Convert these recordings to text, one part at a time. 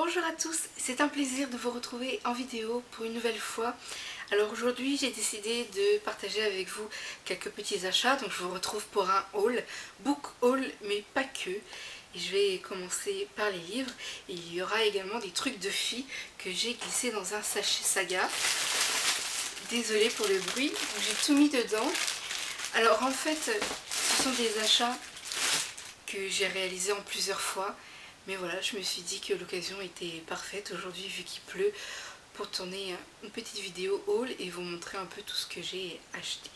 Bonjour à tous, c'est un plaisir de vous retrouver en vidéo pour une nouvelle fois. Alors aujourd'hui j'ai décidé de partager avec vous quelques petits achats, donc je vous retrouve pour un haul, book haul mais pas que. Et je vais commencer par les livres et il y aura également des trucs de filles que j'ai glissés dans un sachet Saga. Désolée pour le bruit, j'ai tout mis dedans. Alors en fait ce sont des achats que j'ai réalisés en plusieurs fois. Mais voilà, je me suis dit que l'occasion était parfaite aujourd'hui vu qu'il pleut pour tourner une petite vidéo haul et vous montrer un peu tout ce que j'ai acheté.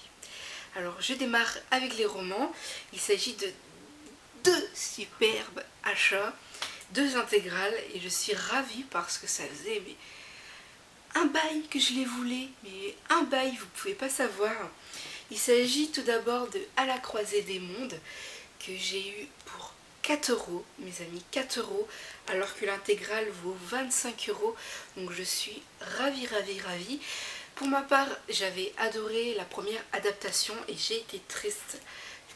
Alors je démarre avec les romans. Il s'agit de deux superbes achats, deux intégrales et je suis ravie parce que ça faisait un bail que je les voulais, mais un bail vous pouvez pas savoir. Il s'agit tout d'abord de À la croisée des mondes que j'ai eu pour 4 €, mes amis, 4 €, alors que l'intégrale vaut 25 €, donc je suis ravie. Pour ma part, j'avais adoré la première adaptation et j'ai été triste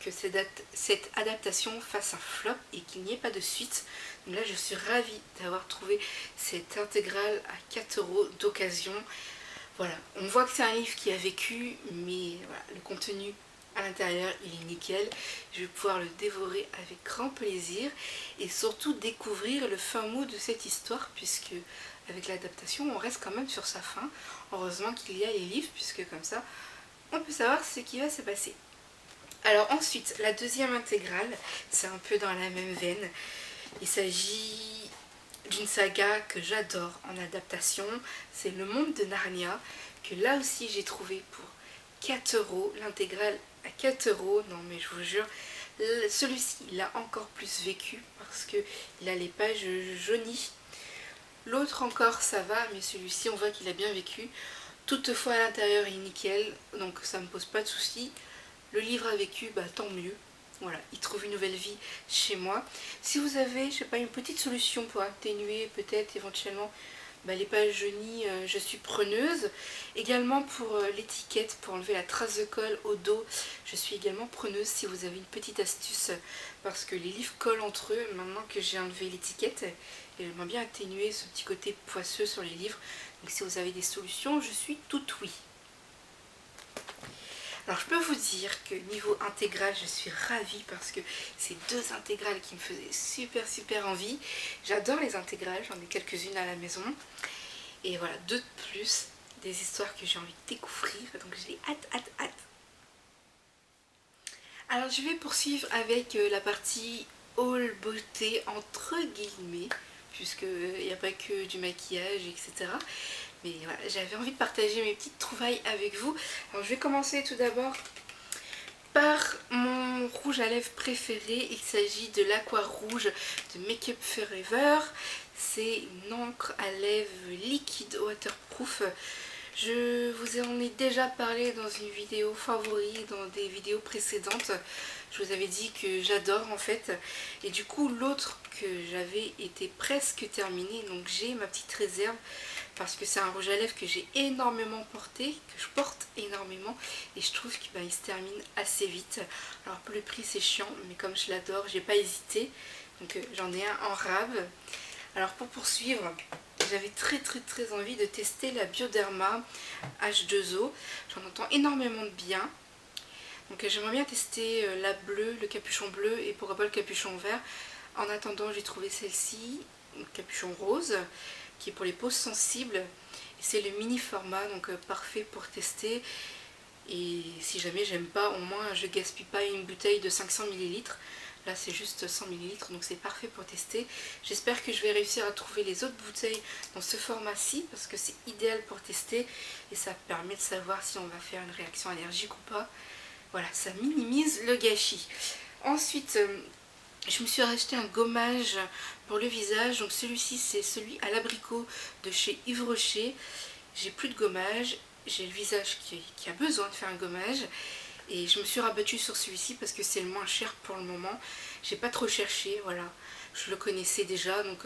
que cette adaptation fasse un flop et qu'il n'y ait pas de suite. Donc là, je suis ravie d'avoir trouvé cette intégrale à 4 € d'occasion. Voilà, on voit que c'est un livre qui a vécu, mais voilà, le contenu à l'intérieur il est nickel. Je vais pouvoir le dévorer avec grand plaisir et surtout découvrir le fin mot de cette histoire, puisque avec l'adaptation on reste quand même sur sa fin. Heureusement qu'il y a les livres, puisque comme ça on peut savoir ce qui va se passer. Alors ensuite, la deuxième intégrale, c'est un peu dans la même veine. Il s'agit d'une saga que j'adore en adaptation, c'est Le Monde de Narnia, que là aussi j'ai trouvé pour 4 €, l'intégrale à 4 €. Non mais je vous jure, celui-ci il a encore plus vécu parce qu'il a les pages jaunies. L'autre encore ça va, mais celui-ci on voit qu'il a bien vécu. Toutefois à l'intérieur il est nickel, donc ça me pose pas de soucis. Le livre a vécu, bah tant mieux. Voilà, il trouve une nouvelle vie chez moi. Si vous avez, je sais pas, une petite solution pour atténuer peut-être éventuellement les pages jaunies, je suis preneuse. Également pour l'étiquette, pour enlever la trace de colle au dos, je suis également preneuse si vous avez une petite astuce. Parce que les livres collent entre eux maintenant que j'ai enlevé l'étiquette. Et j'aimerais bien atténuer ce petit côté poisseux sur les livres. Donc si vous avez des solutions, je suis toute oui. Alors je peux vous dire que niveau intégral je suis ravie parce que c'est deux intégrales qui me faisaient super envie. J'adore les intégrales, j'en ai quelques-unes à la maison. Et voilà, deux de plus, des histoires que j'ai envie de découvrir, donc j'ai hâte. Alors je vais poursuivre avec la partie haul beauté entre guillemets, puisqu'il n'y a pas que du maquillage, etc. Mais voilà, j'avais envie de partager mes petites trouvailles avec vous. Alors je vais commencer tout d'abord par mon rouge à lèvres préféré. Il s'agit de l'Aqua Rouge de Make Up Forever. C'est une encre à lèvres liquide waterproof. Je vous en ai déjà parlé dans une vidéo favori, dans des vidéos précédentes. Je vous avais dit que j'adore en fait. Et du coup l'autre que j'avais était presque terminé. Donc j'ai ma petite réserve. Parce que c'est un rouge à lèvres que j'ai énormément porté, que je porte énormément. Et je trouve qu'il se termine assez vite. Alors pour le prix c'est chiant, mais comme je l'adore, j'ai pas hésité. Donc j'en ai un en rab. Alors pour poursuivre, j'avais très envie de tester la Bioderma H2O. J'en entends énormément de bien. Donc j'aimerais bien tester la bleue, le capuchon bleu et pourquoi pas le capuchon vert. En attendant j'ai trouvé celle-ci, le capuchon rose, qui est pour les peaux sensibles. C'est le mini format, donc parfait pour tester. Et si jamais j'aime pas, au moins je gaspille pas une bouteille de 500 ml. Là c'est juste 100 ml, donc c'est parfait pour tester. J'espère que je vais réussir à trouver les autres bouteilles dans ce format-ci, parce que c'est idéal pour tester. Et ça permet de savoir si on va faire une réaction allergique ou pas. Voilà, ça minimise le gâchis. Ensuite, je me suis racheté un gommage pour le visage. Donc celui-ci c'est celui à l'abricot de chez Yves Rocher. J'ai plus de gommage. J'ai le visage qui a besoin de faire un gommage. Et je me suis rabattue sur celui-ci parce que c'est le moins cher pour le moment. J'ai pas trop cherché, voilà. Je le connaissais déjà, donc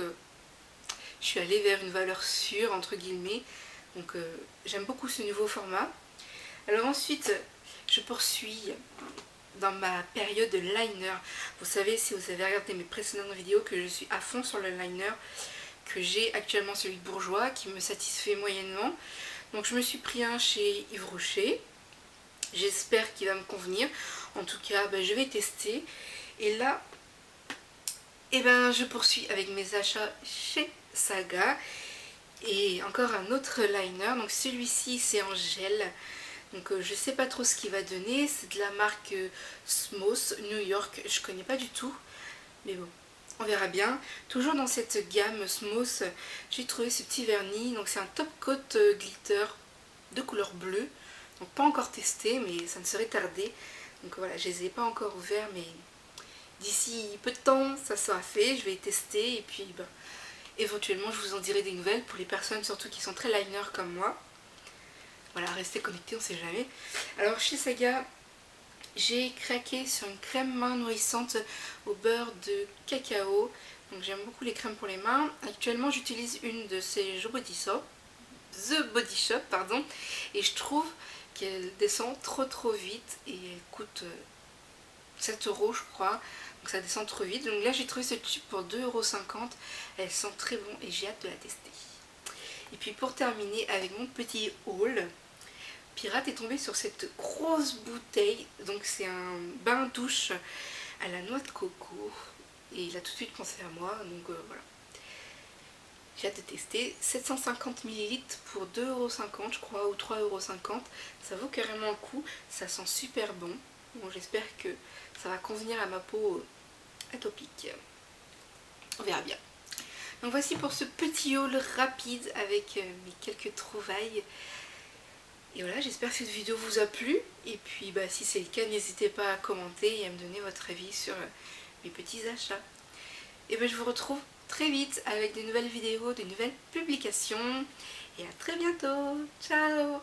je suis allée vers une valeur sûre, entre guillemets. Donc j'aime beaucoup ce nouveau format. Alors ensuite, je poursuis dans ma période de liner. Vous savez, si vous avez regardé mes précédentes vidéos, que je suis à fond sur le liner, que j'ai actuellement celui de Bourjois qui me satisfait moyennement. Donc je me suis pris un chez Yves Rocher. J'espère qu'il va me convenir. En tout cas, je vais tester. Et là, je poursuis avec mes achats chez Saga. Et encore un autre liner. Donc celui-ci, c'est en gel. Donc je sais pas trop ce qu'il va donner. C'est de la marque Smooth New York. Je connais pas du tout. Mais bon, on verra bien. Toujours dans cette gamme Smooth, j'ai trouvé ce petit vernis. Donc c'est un top coat glitter de couleur bleue. Donc pas encore testé, mais ça ne serait tardé. Donc voilà, je les ai pas encore ouverts, mais d'ici peu de temps, ça sera fait. Je vais tester et puis éventuellement je vous en dirai des nouvelles pour les personnes surtout qui sont très liner comme moi. Voilà, restez connectés, on sait jamais. Alors chez Saga, j'ai craqué sur une crème main nourrissante au beurre de cacao. Donc j'aime beaucoup les crèmes pour les mains. Actuellement j'utilise une de ces The Body Shop, pardon. Et je trouve qu'elle descend trop vite et elle coûte 7 € je crois. Donc ça descend trop vite. Donc là j'ai trouvé cette tube pour 2,50 €. Elle sent très bon et j'ai hâte de la tester. Et puis pour terminer avec mon petit haul, Pirate est tombé sur cette grosse bouteille. Donc c'est un bain douche à la noix de coco. Et il a tout de suite pensé à moi. Donc voilà. J'ai hâte de tester. 750 ml pour 2,50 € je crois, ou 3,50 €. Ça vaut carrément le coup. Ça sent super bon. Bon, j'espère que ça va convenir à ma peau atopique. On verra bien. Donc voici pour ce petit haul rapide avec mes quelques trouvailles. Et voilà, j'espère que cette vidéo vous a plu. Et puis si c'est le cas, n'hésitez pas à commenter et à me donner votre avis sur mes petits achats. Et je vous retrouve très vite avec de nouvelles vidéos, de nouvelles publications. Et à très bientôt. Ciao!